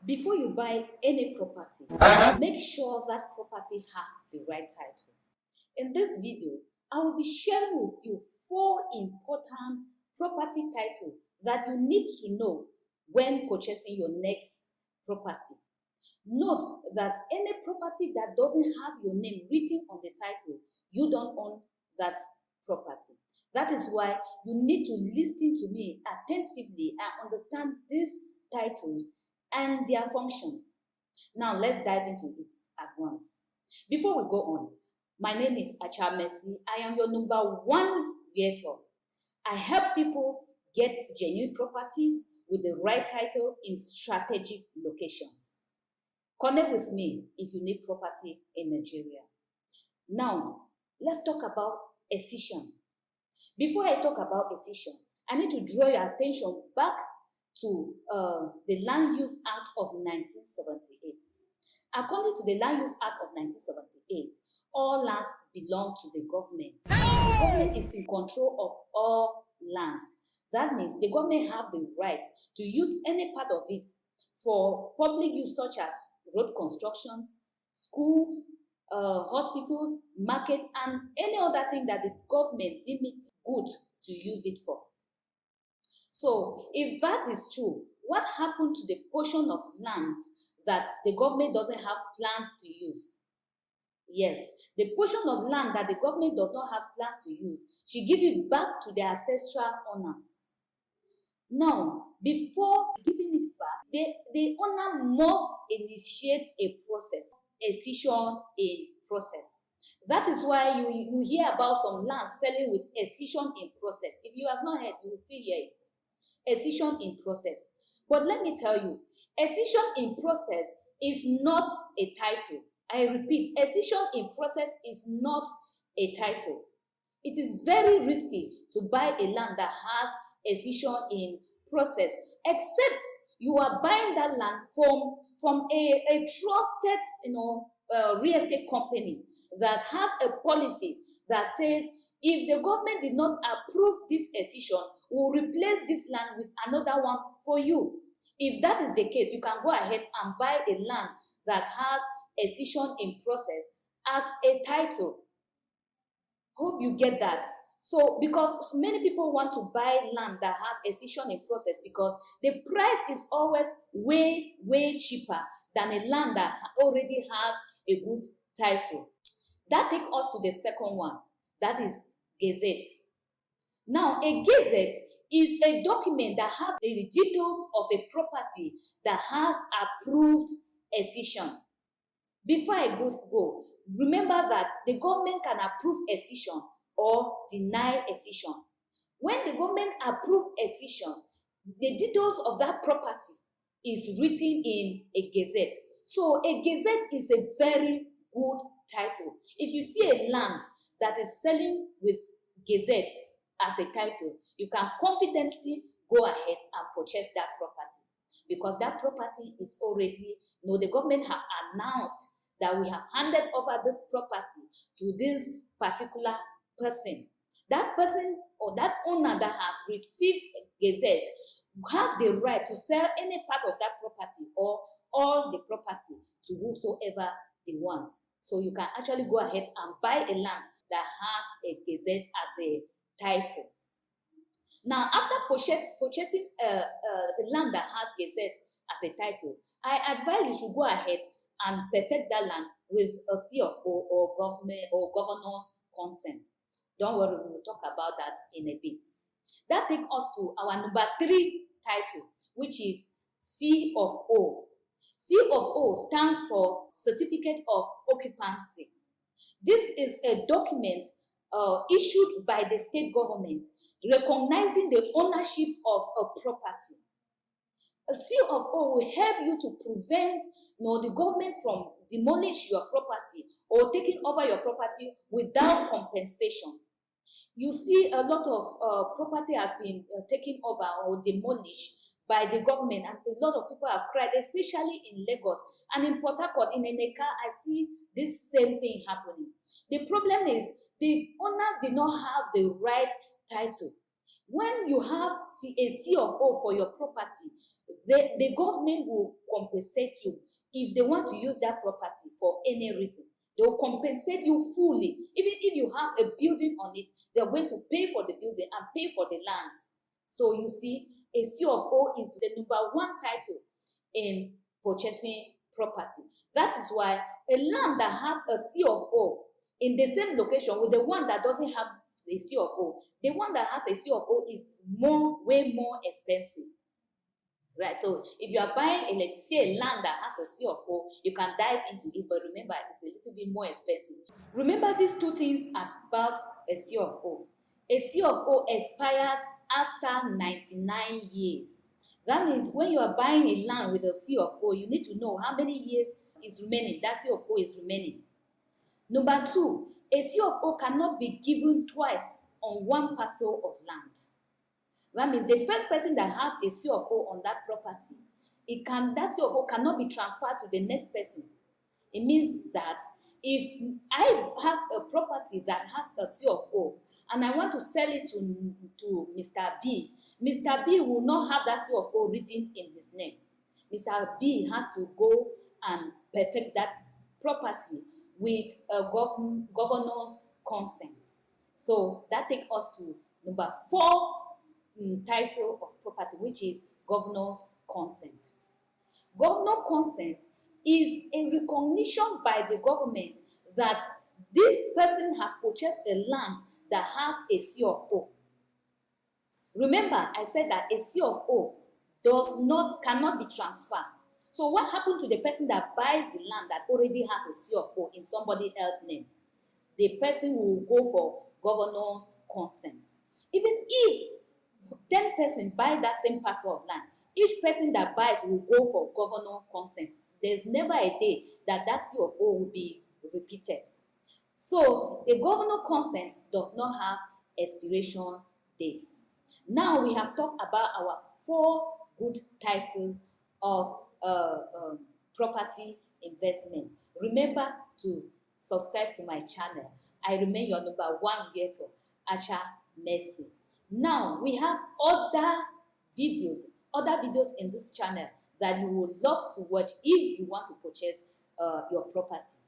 Before you buy any property, make sure that property has the right title. In this video, I will be sharing with you 4 important property titles that you need to know when purchasing your next property. Note that any property that doesn't have your name written on the title, you don't own that property. That is why you need to listen to me attentively and understand these titles and their functions. Now let's dive into it at once. Before we go on, my name is Acha Mercy. I am your number one realtor. I help people get genuine properties with the right title in strategic locations. Connect with me if you need property in Nigeria. Now, let's talk about accession. Before I talk about accession, I need to draw your attention back to the Land Use Act of 1978. According to the Land Use Act of 1978, all lands belong to the government. The government is in control of all lands. That means the government have the right to use any part of it for public use, such as road constructions, schools, hospitals, market, and any other thing that the government deem it good to use it for. So, if that is true, what happened to the portion of land that the government doesn't have plans to use? Yes, the portion of land that the government does not have plans to use, she give it back to the ancestral owners. Now, before giving it back, the owner must initiate a process, a decision in process. That is why you hear about some land selling with decision in process. If you have not heard, you will still hear it. Decision in process. But let me tell you, decision in process is not a title. I repeat, decision in process is not a title. It is very risky to buy a land that has decision in process, except you are buying that land from a trusted real estate company that has a policy that says, if the government did not approve this decision, we'll replace this land with another one for you. If that is the case, you can go ahead and buy a land that has decision in process as a title. Hope you get that. So, because many people want to buy land that has decision in process because the price is always way cheaper than a land that already has a good title. That takes us to the second one. That is Gazette. Now, a Gazette is a document that has the details of a property that has approved accession. Before I go, remember that the government can approve accession or deny accession. When the government approves accession, the details of that property is written in a Gazette. So a Gazette is a very good title. If you see a land that is selling with Gazette as a title, you can confidently go ahead and purchase that property, because that property is already, the government have announced that we have handed over this property to this particular person. That person or that owner that has received a Gazette has the right to sell any part of that property or all the property to whosoever they want. So you can actually go ahead and buy a land that has a Gazette as a title. Now, after purchasing a land that has Gazette as a title, I advise you should go ahead and perfect that land with a CFO or government or governor's consent. Don't worry, we will talk about that in a bit. That takes us to our number 3 title, which is C of O. C of O stands for Certificate of Occupancy. This is a document issued by the state government recognizing the ownership of a property. A seal of O will help you to prevent the government from demolish your property or taking over your property without compensation. You see a lot of property have been taken over or demolished by the government, and a lot of people have cried, especially in Lagos and in Port Harcourt, in Eneka. I see this same thing happening. The problem is the owners did not have the right title. When you have a C of O for your property, the government will compensate you. If they want to use that property for any reason, they will compensate you fully. Even if you have a building on it, they are going to pay for the building and pay for the land. So you see, a C of O is the number one title in purchasing property. That is why a land that has a C of O in the same location with the one that doesn't have a C of O, the one that has a C of O is way more expensive. Right, so if you are buying a land that has a C of O, you can dive into it, but remember, it's a little bit more expensive. Remember these two things about a C of O. A C of O expires after 99 years. That means when you are buying a land with a C of O, you need to know how many years is remaining, that C of O is remaining. Number two, a C of O cannot be given twice on one parcel of land. That means the first person that has a C of O on that property, that C of O cannot be transferred to the next person. It means that if I have a property that has a C of O and I want to sell it to Mr. B, Mr. B will not have that C of O written in his name. Mr. B has to go and perfect that property with a governor's consent. So that takes us to number 4 title of property, which is governor's consent. Governor consent is a recognition by the government that this person has purchased a land that has a C of O. Remember, I said that a C of O cannot be transferred. So what happened to the person that buys the land that already has a C of O in somebody else's name? The person will go for governor's consent. Even if 10 persons buy that same parcel of land, each person that buys will go for governor consent. There's never a day that C of O will be repeated. So a governor consent does not have expiration dates. Now we have talked about our 4 good titles of property investment. Remember to subscribe to my channel. I remain your number 1 realtor, Acha Mercy. Now we have other videos in this channel that you would love to watch if you want to purchase your property.